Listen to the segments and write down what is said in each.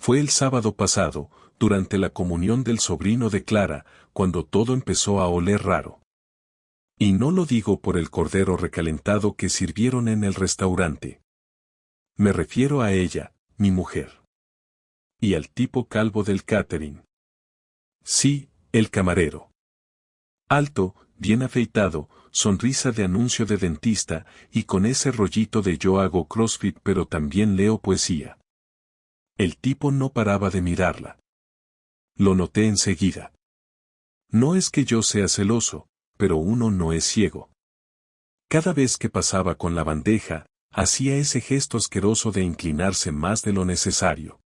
Fue el sábado pasado, durante la comunión del sobrino de Clara, cuando todo empezó a oler raro. Y no lo digo por el cordero recalentado que sirvieron en el restaurante. Me refiero a ella, mi mujer. Y al tipo calvo del catering. Sí, el camarero. Alto, bien afeitado, sonrisa de anuncio de dentista, y con ese rollito de yo hago CrossFit pero también leo poesía. El tipo no paraba de mirarla. Lo noté enseguida. No es que yo sea celoso, pero uno no es ciego. Cada vez que pasaba con la bandeja, hacía ese gesto asqueroso de inclinarse más de lo necesario.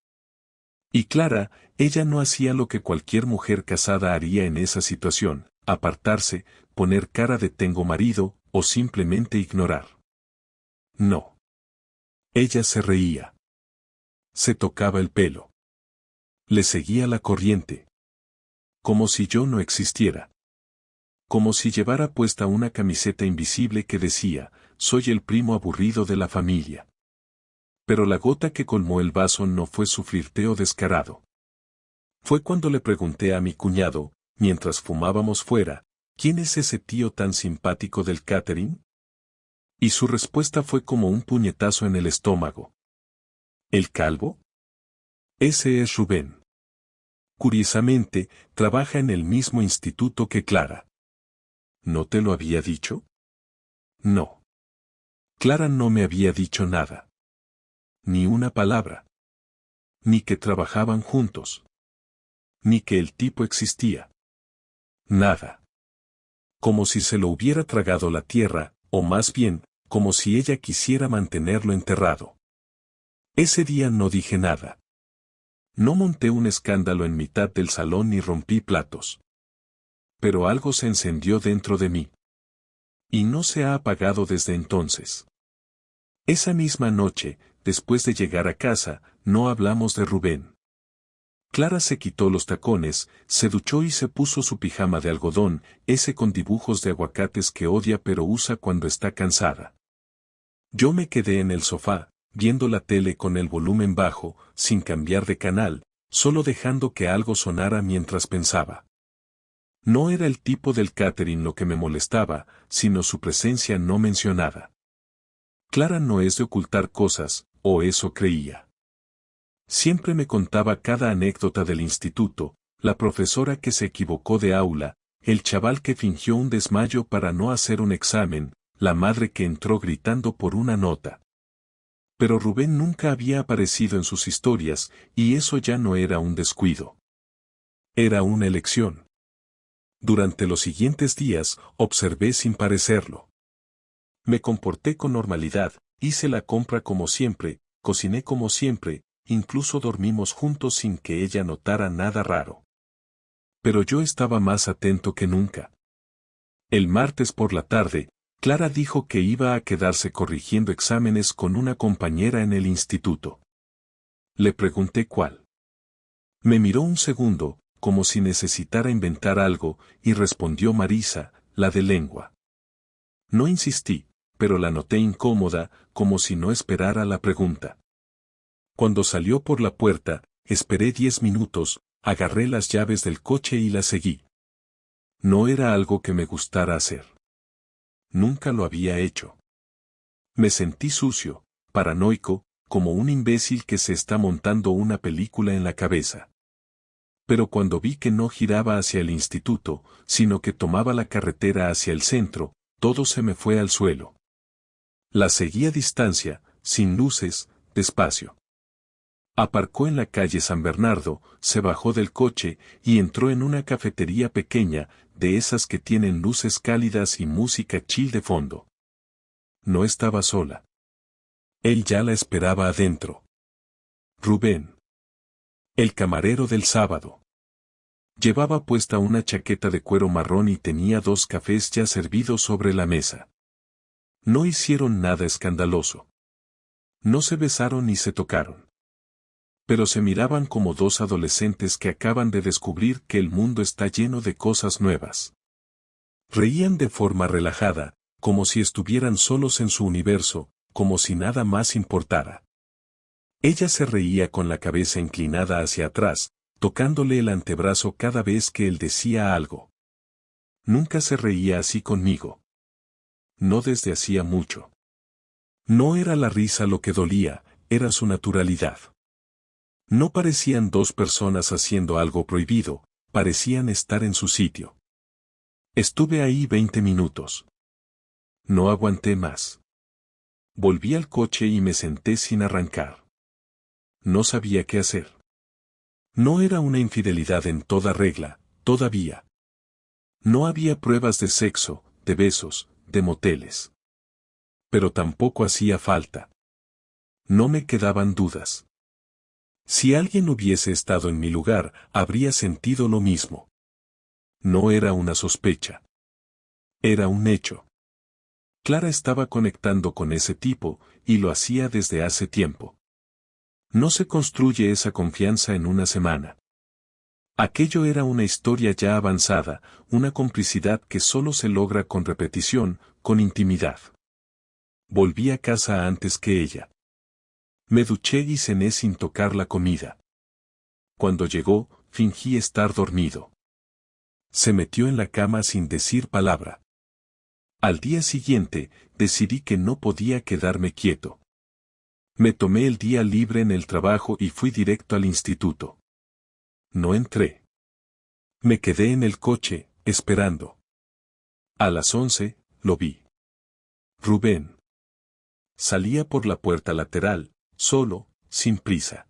Y Clara, ella no hacía lo que cualquier mujer casada haría en esa situación, apartarse, poner cara de tengo marido, o simplemente ignorar. No. Ella se reía. Se tocaba el pelo. Le seguía la corriente. Como si yo no existiera. Como si llevara puesta una camiseta invisible que decía, soy el primo aburrido de la familia. Pero la gota que colmó el vaso no fue su flirteo descarado. Fue cuando le pregunté a mi cuñado, mientras fumábamos fuera, ¿quién es ese tío tan simpático del catering? Y su respuesta fue como un puñetazo en el estómago. ¿El calvo? Ese es Rubén. Curiosamente, trabaja en el mismo instituto que Clara. ¿No te lo había dicho? No. Clara no me había dicho nada. Ni una palabra. Ni que trabajaban juntos. Ni que el tipo existía. Nada. Como si se lo hubiera tragado la tierra, o más bien, como si ella quisiera mantenerlo enterrado. Ese día no dije nada. No monté un escándalo en mitad del salón ni rompí platos. Pero algo se encendió dentro de mí. Y no se ha apagado desde entonces. Esa misma noche, después de llegar a casa, no hablamos de Rubén. Clara se quitó los tacones, se duchó y se puso su pijama de algodón, ese con dibujos de aguacates que odia pero usa cuando está cansada. Yo me quedé en el sofá, viendo la tele con el volumen bajo, sin cambiar de canal, solo dejando que algo sonara mientras pensaba. No era el tipo del catering lo que me molestaba, sino su presencia no mencionada. Clara no es de ocultar cosas, o eso creía. Siempre me contaba cada anécdota del instituto, la profesora que se equivocó de aula, el chaval que fingió un desmayo para no hacer un examen, la madre que entró gritando por una nota. Pero Rubén nunca había aparecido en sus historias, y eso ya no era un descuido. Era una elección. Durante los siguientes días, observé sin parecerlo. Me comporté con normalidad, hice la compra como siempre, cociné como siempre, incluso dormimos juntos sin que ella notara nada raro. Pero yo estaba más atento que nunca. El martes por la tarde, Clara dijo que iba a quedarse corrigiendo exámenes con una compañera en el instituto. Le pregunté cuál. Me miró un segundo, como si necesitara inventar algo, y respondió Marisa, la de lengua. No insistí, pero la noté incómoda, como si no esperara la pregunta. Cuando salió por la puerta, esperé 10 minutos, agarré las llaves del coche y la seguí. No era algo que me gustara hacer. Nunca lo había hecho. Me sentí sucio, paranoico, como un imbécil que se está montando una película en la cabeza. Pero cuando vi que no giraba hacia el instituto, sino que tomaba la carretera hacia el centro, todo se me fue al suelo. La seguí a distancia, sin luces, despacio. Aparcó en la calle San Bernardo, se bajó del coche y entró en una cafetería pequeña, de esas que tienen luces cálidas y música chill de fondo. No estaba sola. Él ya la esperaba adentro. Rubén. El camarero del sábado. Llevaba puesta una chaqueta de cuero marrón y tenía 2 cafés ya servidos sobre la mesa. No hicieron nada escandaloso. No se besaron ni se tocaron. Pero se miraban como 2 adolescentes que acaban de descubrir que el mundo está lleno de cosas nuevas. Reían de forma relajada, como si estuvieran solos en su universo, como si nada más importara. Ella se reía con la cabeza inclinada hacia atrás, tocándole el antebrazo cada vez que él decía algo. Nunca se reía así conmigo. No desde hacía mucho. No era la risa lo que dolía, era su naturalidad. No parecían dos personas haciendo algo prohibido, parecían estar en su sitio. Estuve ahí 20 minutos. No aguanté más. Volví al coche y me senté sin arrancar. No sabía qué hacer. No era una infidelidad en toda regla, todavía. No había pruebas de sexo, de besos, de moteles. Pero tampoco hacía falta. No me quedaban dudas. Si alguien hubiese estado en mi lugar, habría sentido lo mismo. No era una sospecha. Era un hecho. Clara estaba conectando con ese tipo, y lo hacía desde hace tiempo. No se construye esa confianza en una semana. Aquello era una historia ya avanzada, una complicidad que solo se logra con repetición, con intimidad. Volví a casa antes que ella. Me duché y cené sin tocar la comida. Cuando llegó, fingí estar dormido. Se metió en la cama sin decir palabra. Al día siguiente, decidí que no podía quedarme quieto. Me tomé el día libre en el trabajo y fui directo al instituto. No entré. Me quedé en el coche, esperando. A las 11, lo vi. Rubén. Salía por la puerta lateral, solo, sin prisa.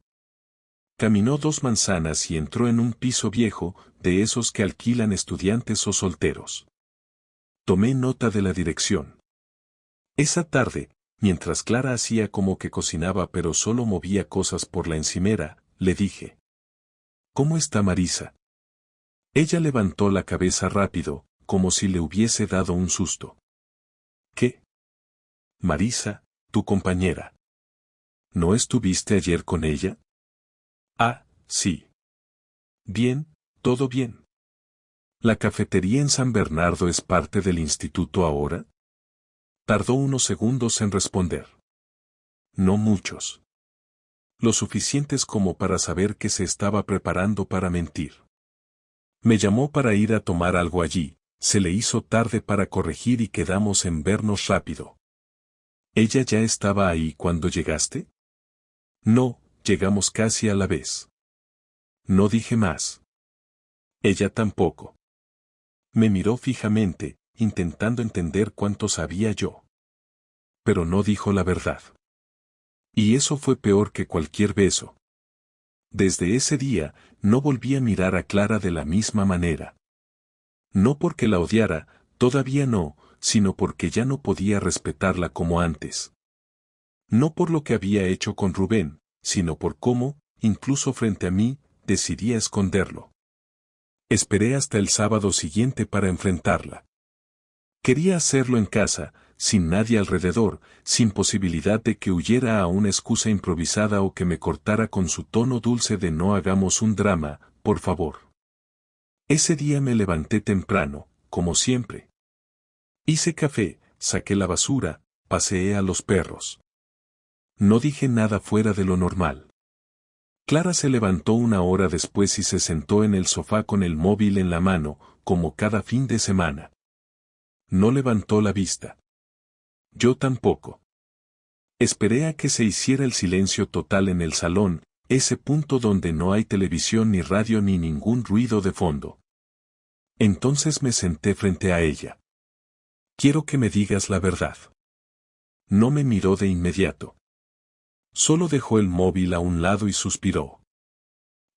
Caminó 2 manzanas y entró en un piso viejo, de esos que alquilan estudiantes o solteros. Tomé nota de la dirección. Esa tarde, mientras Clara hacía como que cocinaba pero solo movía cosas por la encimera, le dije: ¿Cómo está Marisa? Ella levantó la cabeza rápido, como si le hubiese dado un susto. ¿Qué? Marisa, tu compañera. ¿No estuviste ayer con ella? Ah, sí. Bien, todo bien. ¿La cafetería en San Bernardo es parte del instituto ahora? Tardó unos segundos en responder. No muchos. Lo suficientes como para saber que se estaba preparando para mentir. Me llamó para ir a tomar algo allí, se le hizo tarde para corregir y quedamos en vernos rápido. ¿Ella ya estaba ahí cuando llegaste? No, llegamos casi a la vez. No dije más. Ella tampoco. Me miró fijamente, intentando entender cuánto sabía yo. Pero no dijo la verdad. Y eso fue peor que cualquier beso. Desde ese día, no volví a mirar a Clara de la misma manera. No porque la odiara, todavía no, sino porque ya no podía respetarla como antes. No por lo que había hecho con Rubén, sino por cómo, incluso frente a mí, decidía esconderlo. Esperé hasta el sábado siguiente para enfrentarla. Quería hacerlo en casa, sin nadie alrededor, sin posibilidad de que huyera a una excusa improvisada o que me cortara con su tono dulce de no hagamos un drama, por favor. Ese día me levanté temprano, como siempre. Hice café, saqué la basura, paseé a los perros. No dije nada fuera de lo normal. Clara se levantó una hora después y se sentó en el sofá con el móvil en la mano, como cada fin de semana. No levantó la vista. Yo tampoco. Esperé a que se hiciera el silencio total en el salón, ese punto donde no hay televisión ni radio ni ningún ruido de fondo. Entonces me senté frente a ella. Quiero que me digas la verdad. No me miró de inmediato. Solo dejó el móvil a un lado y suspiró.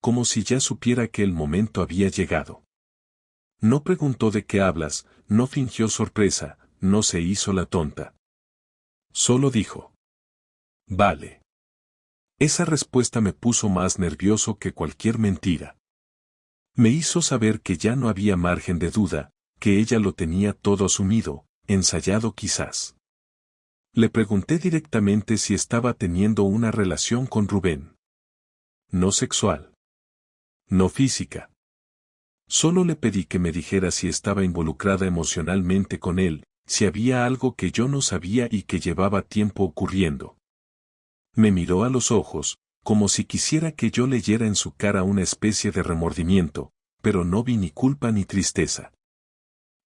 Como si ya supiera que el momento había llegado. No preguntó de qué hablas, no fingió sorpresa, no se hizo la tonta. Solo dijo: Vale. Esa respuesta me puso más nervioso que cualquier mentira. Me hizo saber que ya no había margen de duda, que ella lo tenía todo asumido, ensayado quizás. Le pregunté directamente si estaba teniendo una relación con Rubén. No sexual. No física. Solo le pedí que me dijera si estaba involucrada emocionalmente con él, si había algo que yo no sabía y que llevaba tiempo ocurriendo. Me miró a los ojos, como si quisiera que yo leyera en su cara una especie de remordimiento, pero no vi ni culpa ni tristeza.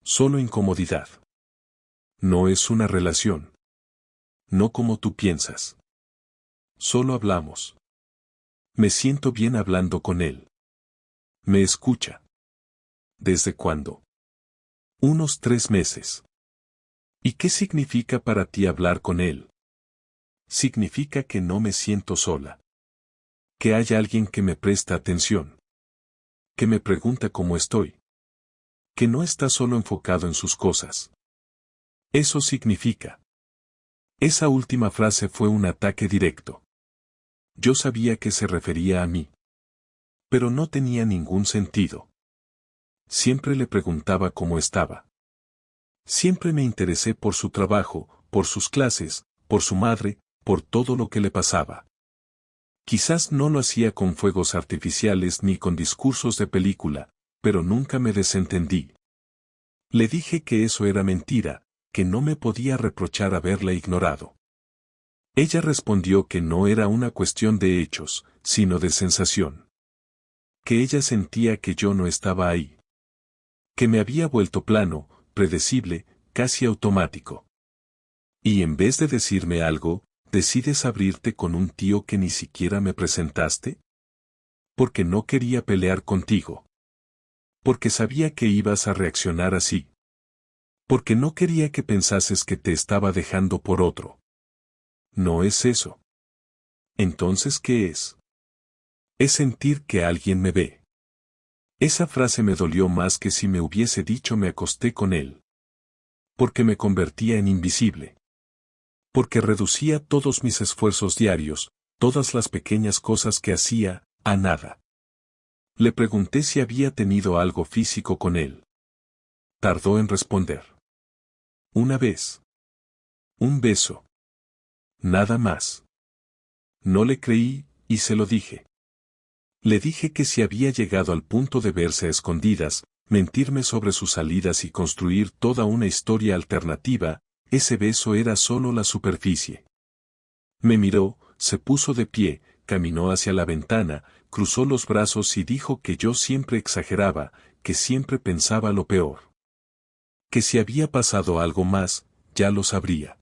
Solo incomodidad. No es una relación. No como tú piensas. Solo hablamos. Me siento bien hablando con él. Me escucha. ¿Desde cuándo? Unos 3 meses. ¿Y qué significa para ti hablar con él? Significa que no me siento sola. Que hay alguien que me presta atención. Que me pregunta cómo estoy. Que no está solo enfocado en sus cosas. Eso significa. Esa última frase fue un ataque directo. Yo sabía que se refería a mí. Pero no tenía ningún sentido. Siempre le preguntaba cómo estaba. Siempre me interesé por su trabajo, por sus clases, por su madre, por todo lo que le pasaba. Quizás no lo hacía con fuegos artificiales ni con discursos de película, pero nunca me desentendí. Le dije que eso era mentira, que no me podía reprochar haberla ignorado. Ella respondió que no era una cuestión de hechos, sino de sensación. Que ella sentía que yo no estaba ahí. Que me había vuelto plano, predecible, casi automático. Y en vez de decirme algo, ¿decides abrirte con un tío que ni siquiera me presentaste? Porque no quería pelear contigo. Porque sabía que ibas a reaccionar así. Porque no quería que pensases que te estaba dejando por otro. No es eso. Entonces, ¿qué es? Es sentir que alguien me ve. Esa frase me dolió más que si me hubiese dicho me acosté con él. Porque me convertía en invisible. Porque reducía todos mis esfuerzos diarios, todas las pequeñas cosas que hacía, a nada. Le pregunté si había tenido algo físico con él. Tardó en responder. Una vez. Un beso. Nada más. No le creí, y se lo dije. Le dije que si había llegado al punto de verse a escondidas, mentirme sobre sus salidas y construir toda una historia alternativa, ese beso era solo la superficie. Me miró, se puso de pie, caminó hacia la ventana, cruzó los brazos y dijo que yo siempre exageraba, que siempre pensaba lo peor. Que si había pasado algo más, ya lo sabría.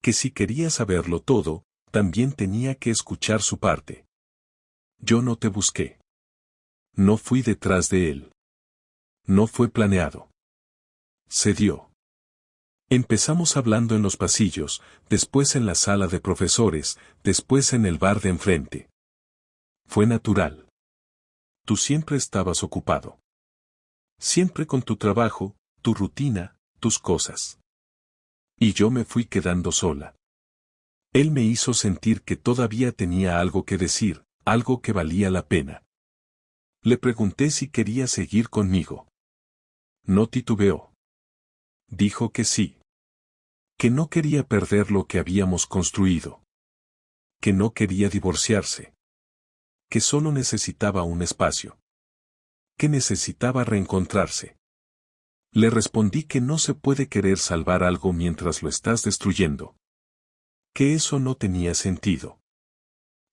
Que si quería saberlo todo, también tenía que escuchar su parte. Yo no te busqué. No fui detrás de él. No fue planeado. Se dio. Empezamos hablando en los pasillos, después en la sala de profesores, después en el bar de enfrente. Fue natural. Tú siempre estabas ocupado. Siempre con tu trabajo, tu rutina, tus cosas. Y yo me fui quedando sola. Él me hizo sentir que todavía tenía algo que decir, algo que valía la pena. Le pregunté si quería seguir conmigo. No titubeó. Dijo que sí. Que no quería perder lo que habíamos construido. Que no quería divorciarse. Que solo necesitaba un espacio. Que necesitaba reencontrarse. Le respondí que no se puede querer salvar algo mientras lo estás destruyendo. Que eso no tenía sentido.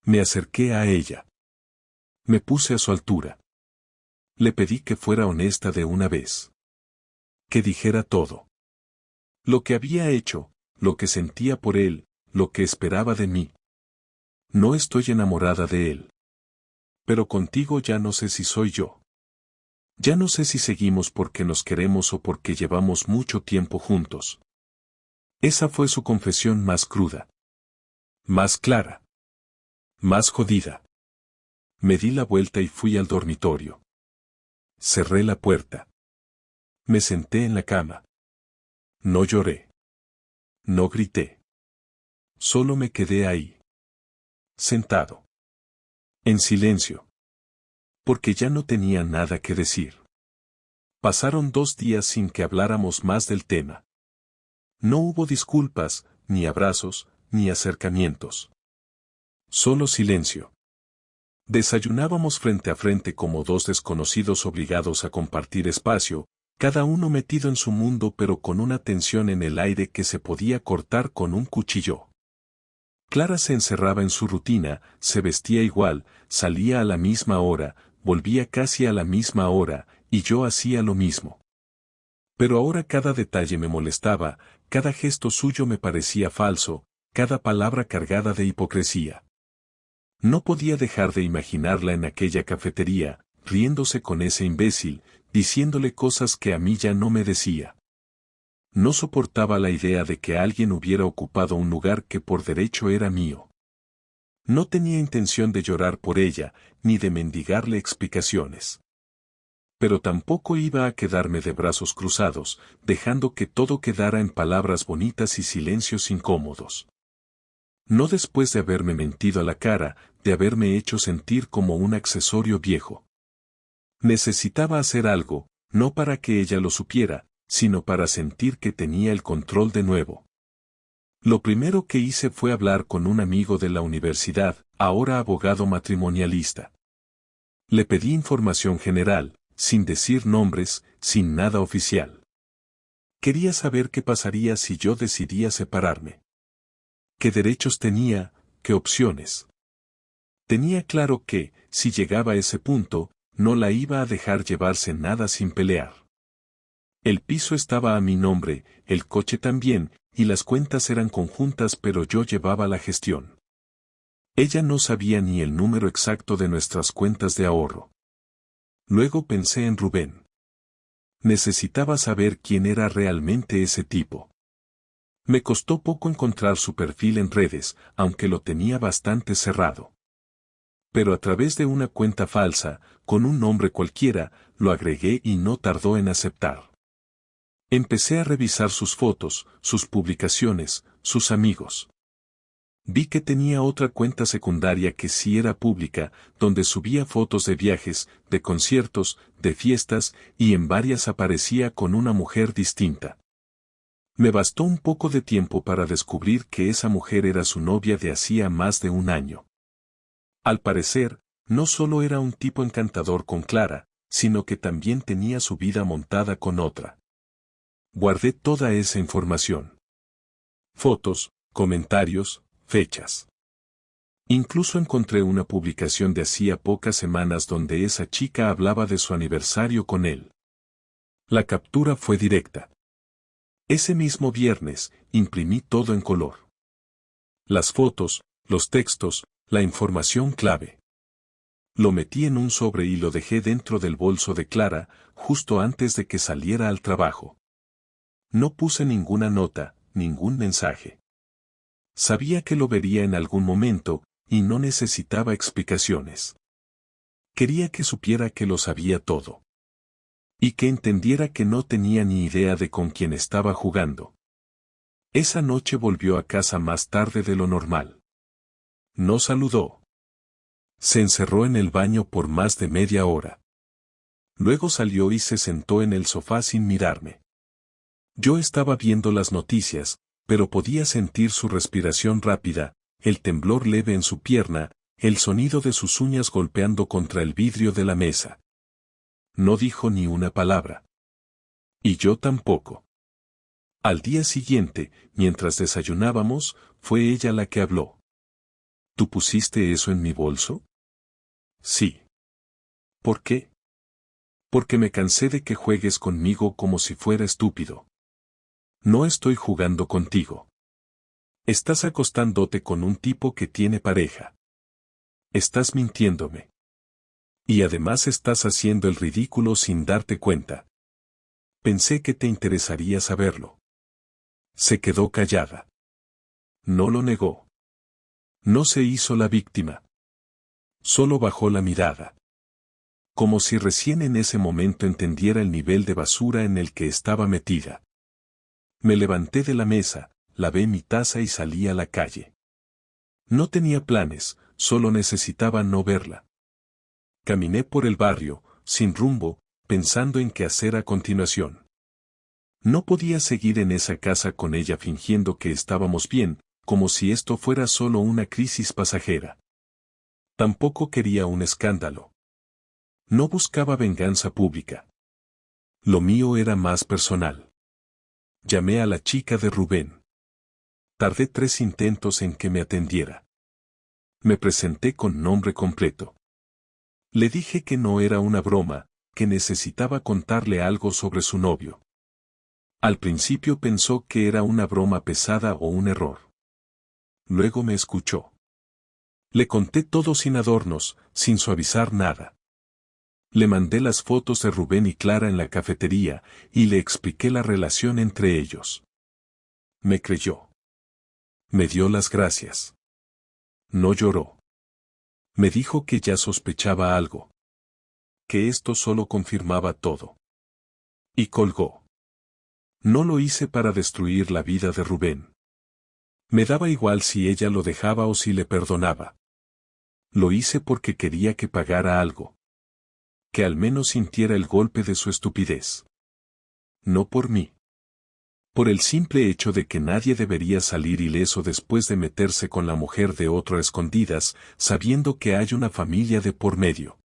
Me acerqué a ella. Me puse a su altura. Le pedí que fuera honesta de una vez. Que dijera todo. Lo que había hecho, lo que sentía por él, lo que esperaba de mí. No estoy enamorada de él. Pero contigo ya no sé si soy yo. Ya no sé si seguimos porque nos queremos o porque llevamos mucho tiempo juntos. Esa fue su confesión más cruda. Más clara. Más jodida. Me di la vuelta y fui al dormitorio. Cerré la puerta. Me senté en la cama. No lloré. No grité. Solo me quedé ahí. Sentado. En silencio. Porque ya no tenía nada que decir. Pasaron 2 días sin que habláramos más del tema. No hubo disculpas, ni abrazos, ni acercamientos. Solo silencio. Desayunábamos frente a frente como 2 desconocidos obligados a compartir espacio, cada uno metido en su mundo pero con una tensión en el aire que se podía cortar con un cuchillo. Clara se encerraba en su rutina, se vestía igual, salía a la misma hora, volvía casi a la misma hora, y yo hacía lo mismo. Pero ahora cada detalle me molestaba, cada gesto suyo me parecía falso, cada palabra cargada de hipocresía. No podía dejar de imaginarla en aquella cafetería, riéndose con ese imbécil, diciéndole cosas que a mí ya no me decía. No soportaba la idea de que alguien hubiera ocupado un lugar que por derecho era mío. No tenía intención de llorar por ella, ni de mendigarle explicaciones. Pero tampoco iba a quedarme de brazos cruzados, dejando que todo quedara en palabras bonitas y silencios incómodos. No después de haberme mentido a la cara, de haberme hecho sentir como un accesorio viejo. Necesitaba hacer algo, no para que ella lo supiera, sino para sentir que tenía el control de nuevo. Lo primero que hice fue hablar con un amigo de la universidad, ahora abogado matrimonialista. Le pedí información general, sin decir nombres, sin nada oficial. Quería saber qué pasaría si yo decidía separarme. ¿Qué derechos tenía? ¿Qué opciones? Tenía claro que, si llegaba a ese punto, no la iba a dejar llevarse nada sin pelear. El piso estaba a mi nombre, el coche también, y las cuentas eran conjuntas, pero yo llevaba la gestión. Ella no sabía ni el número exacto de nuestras cuentas de ahorro. Luego pensé en Rubén. Necesitaba saber quién era realmente ese tipo. Me costó poco encontrar su perfil en redes, aunque lo tenía bastante cerrado. Pero a través de una cuenta falsa, con un nombre cualquiera, lo agregué y no tardó en aceptar. Empecé a revisar sus fotos, sus publicaciones, sus amigos. Vi que tenía otra cuenta secundaria que sí era pública, donde subía fotos de viajes, de conciertos, de fiestas, y en varias aparecía con una mujer distinta. Me bastó un poco de tiempo para descubrir que esa mujer era su novia de hacía más de un año. Al parecer, no solo era un tipo encantador con Clara, sino que también tenía su vida montada con otra. Guardé toda esa información. Fotos, comentarios, fechas. Incluso encontré una publicación de hacía pocas semanas donde esa chica hablaba de su aniversario con él. La captura fue directa. Ese mismo viernes, imprimí todo en color. Las fotos, los textos, la información clave. Lo metí en un sobre y lo dejé dentro del bolso de Clara, justo antes de que saliera al trabajo. No puse ninguna nota, ningún mensaje. Sabía que lo vería en algún momento, y no necesitaba explicaciones. Quería que supiera que lo sabía todo. Y que entendiera que no tenía ni idea de con quién estaba jugando. Esa noche volvió a casa más tarde de lo normal. No saludó. Se encerró en el baño por más de media hora. Luego salió y se sentó en el sofá sin mirarme. Yo estaba viendo las noticias, pero podía sentir su respiración rápida, el temblor leve en su pierna, el sonido de sus uñas golpeando contra el vidrio de la mesa. No dijo ni una palabra. Y yo tampoco. Al día siguiente, mientras desayunábamos, fue ella la que habló. ¿Tú pusiste eso en mi bolso? Sí. ¿Por qué? Porque me cansé de que juegues conmigo como si fuera estúpido. No estoy jugando contigo. Estás acostándote con un tipo que tiene pareja. Estás mintiéndome. Y además estás haciendo el ridículo sin darte cuenta. Pensé que te interesaría saberlo. Se quedó callada. No lo negó. No se hizo la víctima. Solo bajó la mirada. Como si recién en ese momento entendiera el nivel de basura en el que estaba metida. Me levanté de la mesa, lavé mi taza y salí a la calle. No tenía planes, solo necesitaba no verla. Caminé por el barrio, sin rumbo, pensando en qué hacer a continuación. No podía seguir en esa casa con ella fingiendo que estábamos bien, como si esto fuera solo una crisis pasajera. Tampoco quería un escándalo. No buscaba venganza pública. Lo mío era más personal. Llamé a la chica de Rubén. Tardé 3 intentos en que me atendiera. Me presenté con nombre completo. Le dije que no era una broma, que necesitaba contarle algo sobre su novio. Al principio pensó que era una broma pesada o un error. Luego me escuchó. Le conté todo sin adornos, sin suavizar nada. Le mandé las fotos de Rubén y Clara en la cafetería, y le expliqué la relación entre ellos. Me creyó. Me dio las gracias. No lloró. Me dijo que ya sospechaba algo. Que esto solo confirmaba todo. Y colgó. No lo hice para destruir la vida de Rubén. Me daba igual si ella lo dejaba o si le perdonaba. Lo hice porque quería que pagara algo. Que al menos sintiera el golpe de su estupidez. No por mí. Por el simple hecho de que nadie debería salir ileso después de meterse con la mujer de otro a escondidas, sabiendo que hay una familia de por medio.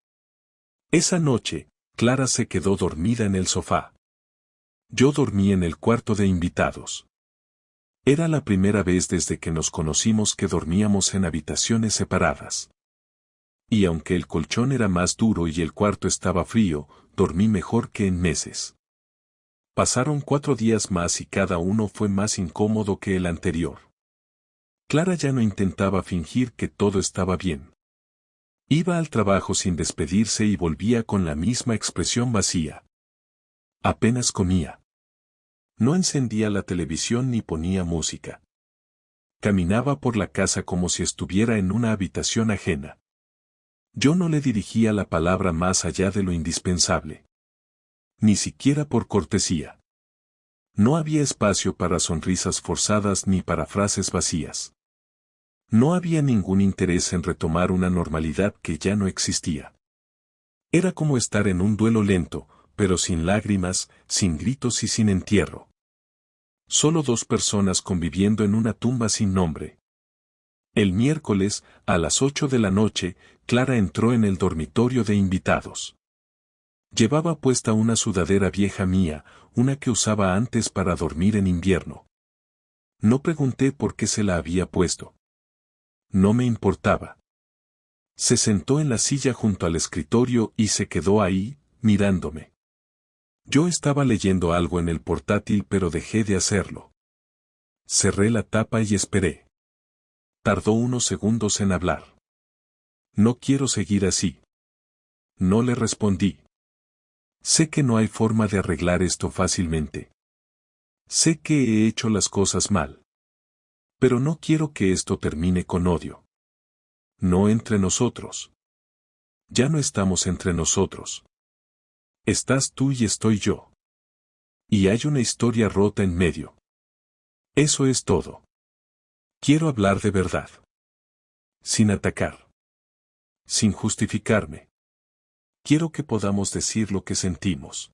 Esa noche, Clara se quedó dormida en el sofá. Yo dormí en el cuarto de invitados. Era la primera vez desde que nos conocimos que dormíamos en habitaciones separadas. Y aunque el colchón era más duro y el cuarto estaba frío, dormí mejor que en meses. Pasaron 4 días más y cada uno fue más incómodo que el anterior. Clara ya no intentaba fingir que todo estaba bien. Iba al trabajo sin despedirse y volvía con la misma expresión vacía. Apenas comía. No encendía la televisión ni ponía música. Caminaba por la casa como si estuviera en una habitación ajena. Yo no le dirigía la palabra más allá de lo indispensable. Ni siquiera por cortesía. No había espacio para sonrisas forzadas ni para frases vacías. No había ningún interés en retomar una normalidad que ya no existía. Era como estar en un duelo lento, pero sin lágrimas, sin gritos y sin entierro. Solo 2 personas conviviendo en una tumba sin nombre. El miércoles, a las 8 de la noche, Clara entró en el dormitorio de invitados. Llevaba puesta una sudadera vieja mía, una que usaba antes para dormir en invierno. No pregunté por qué se la había puesto. No me importaba. Se sentó en la silla junto al escritorio y se quedó ahí, mirándome. Yo estaba leyendo algo en el portátil pero dejé de hacerlo. Cerré la tapa y esperé. Tardó unos segundos en hablar. No quiero seguir así. No le respondí. Sé que no hay forma de arreglar esto fácilmente. Sé que he hecho las cosas mal. Pero no quiero que esto termine con odio. No entre nosotros. Ya no estamos entre nosotros. Estás tú y estoy yo. Y hay una historia rota en medio. Eso es todo. Quiero hablar de verdad. Sin atacar. Sin justificarme. Quiero que podamos decir lo que sentimos.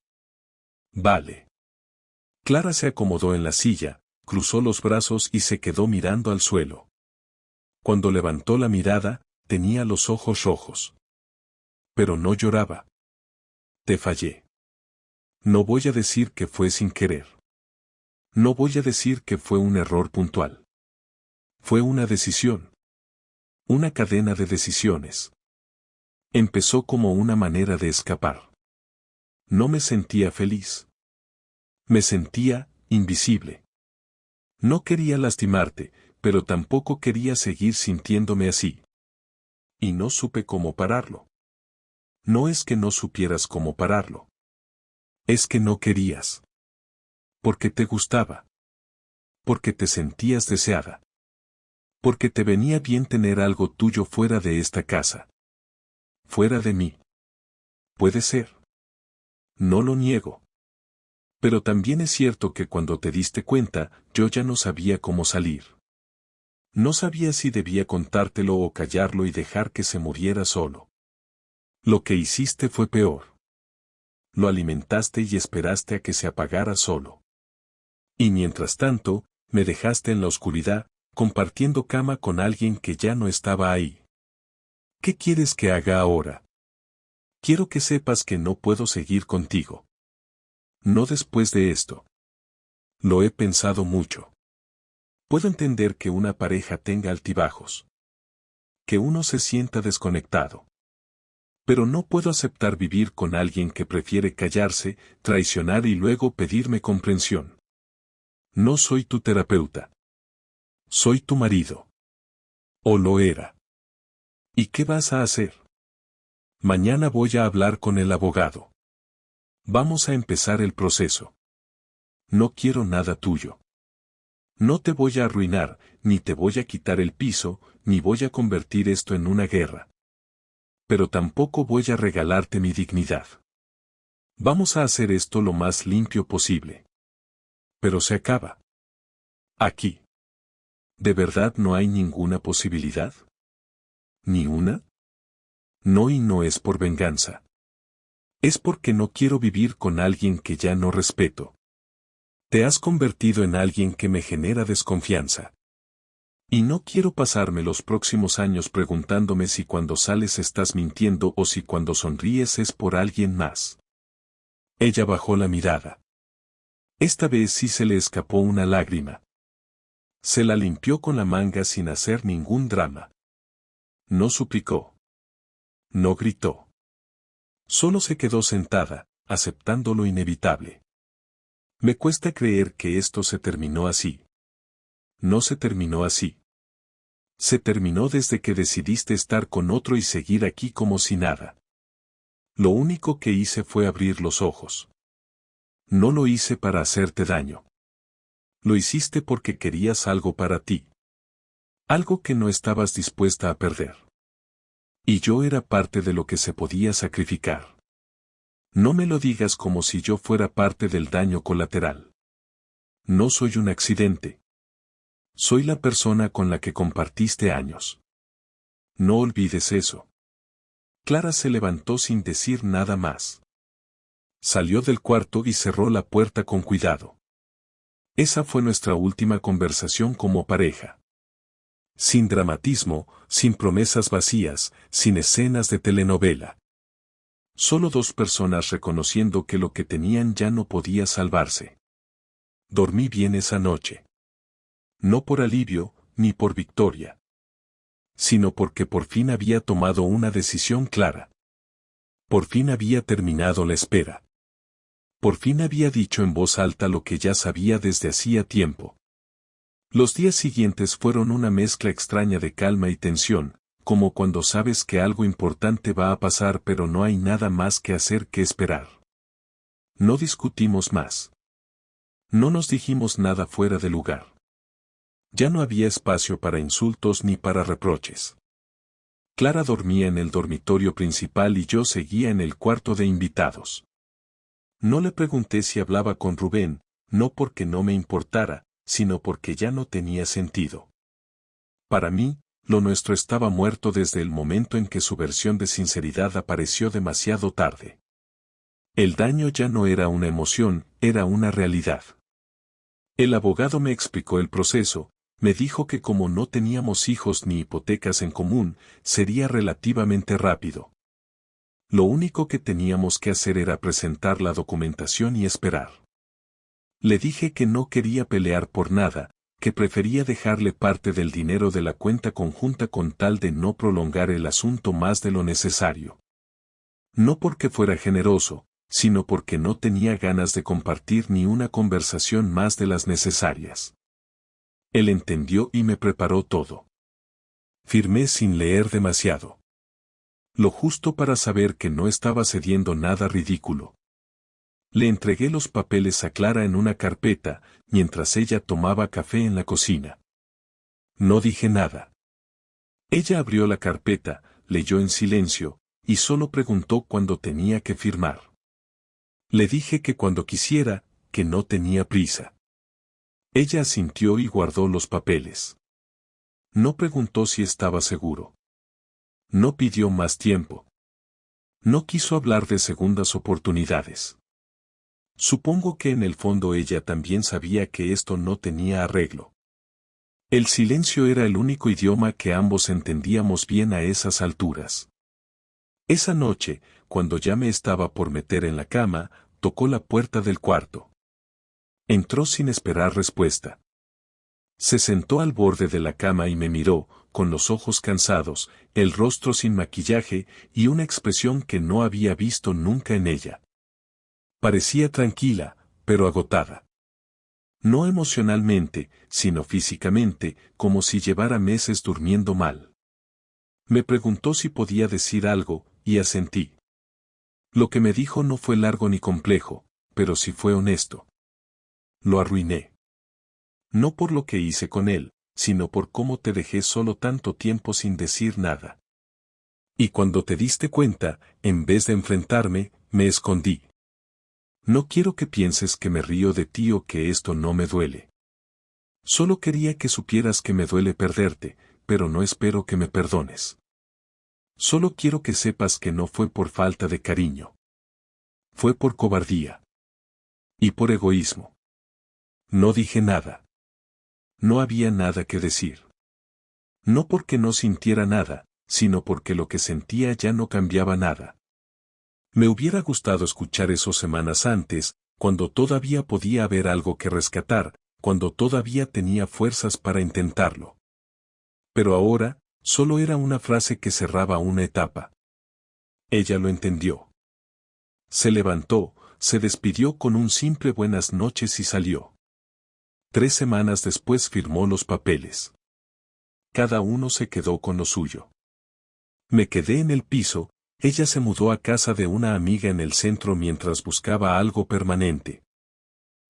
Vale. Clara se acomodó en la silla, cruzó los brazos y se quedó mirando al suelo. Cuando levantó la mirada, tenía los ojos rojos. Pero no lloraba. Te fallé. No voy a decir que fue sin querer. No voy a decir que fue un error puntual. Fue una decisión. Una cadena de decisiones. Empezó como una manera de escapar. No me sentía feliz. Me sentía invisible. No quería lastimarte, pero tampoco quería seguir sintiéndome así. Y no supe cómo pararlo. No es que no supieras cómo pararlo. Es que no querías. Porque te gustaba. Porque te sentías deseada. Porque te venía bien tener algo tuyo fuera de esta casa. Fuera de mí. Puede ser. No lo niego. Pero también es cierto que cuando te diste cuenta, yo ya no sabía cómo salir. No sabía si debía contártelo o callarlo y dejar que se muriera solo. Lo que hiciste fue peor. Lo alimentaste y esperaste a que se apagara solo. Y mientras tanto, me dejaste en la oscuridad, compartiendo cama con alguien que ya no estaba ahí. ¿Qué quieres que haga ahora? Quiero que sepas que no puedo seguir contigo. No después de esto. Lo he pensado mucho. Puedo entender que una pareja tenga altibajos, que uno se sienta desconectado. Pero no puedo aceptar vivir con alguien que prefiere callarse, traicionar y luego pedirme comprensión. No soy tu terapeuta. Soy tu marido. O lo era. ¿Y qué vas a hacer? Mañana voy a hablar con el abogado. Vamos a empezar el proceso. No quiero nada tuyo. No te voy a arruinar, ni te voy a quitar el piso, ni voy a convertir esto en una guerra. Pero tampoco voy a regalarte mi dignidad. Vamos a hacer esto lo más limpio posible. Pero se acaba. Aquí. ¿De verdad no hay ninguna posibilidad? ¿Ni una? No, y no es por venganza. Es porque no quiero vivir con alguien que ya no respeto. Te has convertido en alguien que me genera desconfianza. Y no quiero pasarme los próximos años preguntándome si cuando sales estás mintiendo o si cuando sonríes es por alguien más. Ella bajó la mirada. Esta vez sí se le escapó una lágrima. Se la limpió con la manga sin hacer ningún drama. No suplicó. No gritó. Solo se quedó sentada, aceptando lo inevitable. Me cuesta creer que esto se terminó así. No se terminó así. Se terminó desde que decidiste estar con otro y seguir aquí como si nada. Lo único que hice fue abrir los ojos. No lo hice para hacerte daño. Lo hiciste porque querías algo para ti. Algo que no estabas dispuesta a perder. Y yo era parte de lo que se podía sacrificar. No me lo digas como si yo fuera parte del daño colateral. No soy un accidente. Soy la persona con la que compartiste años. No olvides eso. Clara se levantó sin decir nada más. Salió del cuarto y cerró la puerta con cuidado. Esa fue nuestra última conversación como pareja. Sin dramatismo, sin promesas vacías, sin escenas de telenovela. Solo dos personas reconociendo que lo que tenían ya no podía salvarse. Dormí bien esa noche. No por alivio, ni por victoria. Sino porque por fin había tomado una decisión clara. Por fin había terminado la espera. Por fin había dicho en voz alta lo que ya sabía desde hacía tiempo. Los días siguientes fueron una mezcla extraña de calma y tensión, como cuando sabes que algo importante va a pasar pero no hay nada más que hacer que esperar. No discutimos más. No nos dijimos nada fuera de lugar. Ya no había espacio para insultos ni para reproches. Clara dormía en el dormitorio principal y yo seguía en el cuarto de invitados. No le pregunté si hablaba con Rubén, no porque no me importara, sino porque ya no tenía sentido. Para mí, lo nuestro estaba muerto desde el momento en que su versión de sinceridad apareció demasiado tarde. El daño ya no era una emoción, era una realidad. El abogado me explicó el proceso, me dijo que como no teníamos hijos ni hipotecas en común, sería relativamente rápido. Lo único que teníamos que hacer era presentar la documentación y esperar. Le dije que no quería pelear por nada, que prefería dejarle parte del dinero de la cuenta conjunta con tal de no prolongar el asunto más de lo necesario. No porque fuera generoso, sino porque no tenía ganas de compartir ni una conversación más de las necesarias. Él entendió y me preparó todo. Firmé sin leer demasiado. Lo justo para saber que no estaba cediendo nada ridículo. Le entregué los papeles a Clara en una carpeta, mientras ella tomaba café en la cocina. No dije nada. Ella abrió la carpeta, leyó en silencio, y solo preguntó cuándo tenía que firmar. Le dije que cuando quisiera, que no tenía prisa. Ella asintió y guardó los papeles. No preguntó si estaba seguro. No pidió más tiempo. No quiso hablar de segundas oportunidades. Supongo que en el fondo ella también sabía que esto no tenía arreglo. El silencio era el único idioma que ambos entendíamos bien a esas alturas. Esa noche, cuando ya me estaba por meter en la cama, tocó la puerta del cuarto. Entró sin esperar respuesta. Se sentó al borde de la cama y me miró, con los ojos cansados, el rostro sin maquillaje y una expresión que no había visto nunca en ella. Parecía tranquila, pero agotada. No emocionalmente, sino físicamente, como si llevara meses durmiendo mal. Me preguntó si podía decir algo, y asentí. Lo que me dijo no fue largo ni complejo, pero sí fue honesto. Lo arruiné. No por lo que hice con él, sino por cómo te dejé solo tanto tiempo sin decir nada. Y cuando te diste cuenta, en vez de enfrentarme, me escondí. No quiero que pienses que me río de ti o que esto no me duele. Solo quería que supieras que me duele perderte, pero no espero que me perdones. Solo quiero que sepas que no fue por falta de cariño. Fue por cobardía. Y por egoísmo. No dije nada. No había nada que decir. No porque no sintiera nada, sino porque lo que sentía ya no cambiaba nada. Me hubiera gustado escuchar eso semanas antes, cuando todavía podía haber algo que rescatar, cuando todavía tenía fuerzas para intentarlo. Pero ahora, solo era una frase que cerraba una etapa. Ella lo entendió. Se levantó, se despidió con un simple buenas noches y salió. 3 semanas después firmó los papeles. Cada uno se quedó con lo suyo. Me quedé en el piso. Ella se mudó a casa de una amiga en el centro mientras buscaba algo permanente.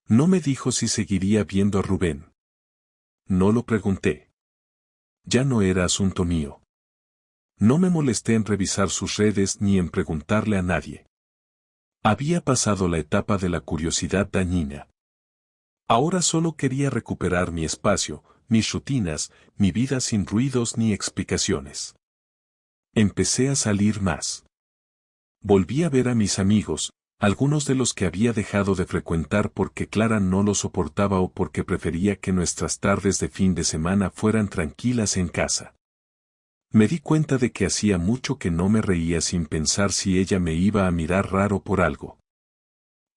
No me dijo si seguiría viendo a Rubén. No lo pregunté. Ya no era asunto mío. No me molesté en revisar sus redes ni en preguntarle a nadie. Había pasado la etapa de la curiosidad dañina. Ahora solo quería recuperar mi espacio, mis rutinas, mi vida sin ruidos ni explicaciones. Empecé a salir más. Volví a ver a mis amigos, algunos de los que había dejado de frecuentar porque Clara no lo soportaba o porque prefería que nuestras tardes de fin de semana fueran tranquilas en casa. Me di cuenta de que hacía mucho que no me reía sin pensar si ella me iba a mirar raro por algo.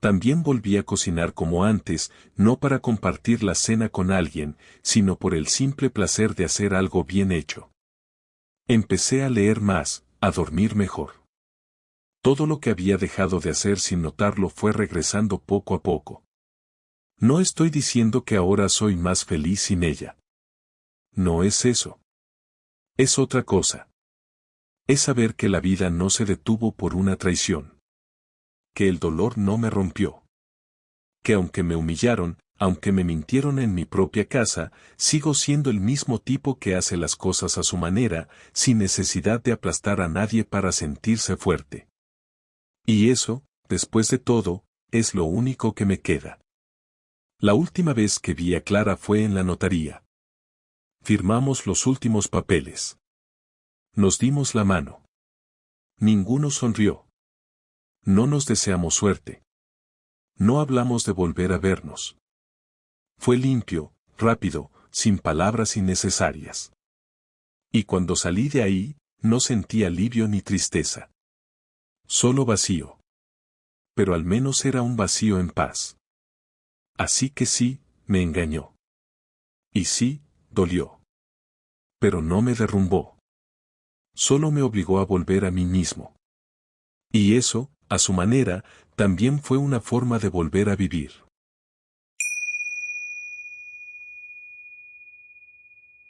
También volví a cocinar como antes, no para compartir la cena con alguien, sino por el simple placer de hacer algo bien hecho. Empecé a leer más, a dormir mejor. Todo lo que había dejado de hacer sin notarlo fue regresando poco a poco. No estoy diciendo que ahora soy más feliz sin ella. No es eso. Es otra cosa. Es saber que la vida no se detuvo por una traición. Que el dolor no me rompió. Que aunque me humillaron, aunque me mintieron en mi propia casa, sigo siendo el mismo tipo que hace las cosas a su manera, sin necesidad de aplastar a nadie para sentirse fuerte. Y eso, después de todo, es lo único que me queda. La última vez que vi a Clara fue en la notaría. Firmamos los últimos papeles. Nos dimos la mano. Ninguno sonrió. No nos deseamos suerte. No hablamos de volver a vernos. Fue limpio, rápido, sin palabras innecesarias. Y cuando salí de ahí, no sentí alivio ni tristeza. Solo vacío. Pero al menos era un vacío en paz. Así que sí, me engañó. Y sí, dolió. Pero no me derrumbó. Solo me obligó a volver a mí mismo. Y eso, a su manera, también fue una forma de volver a vivir.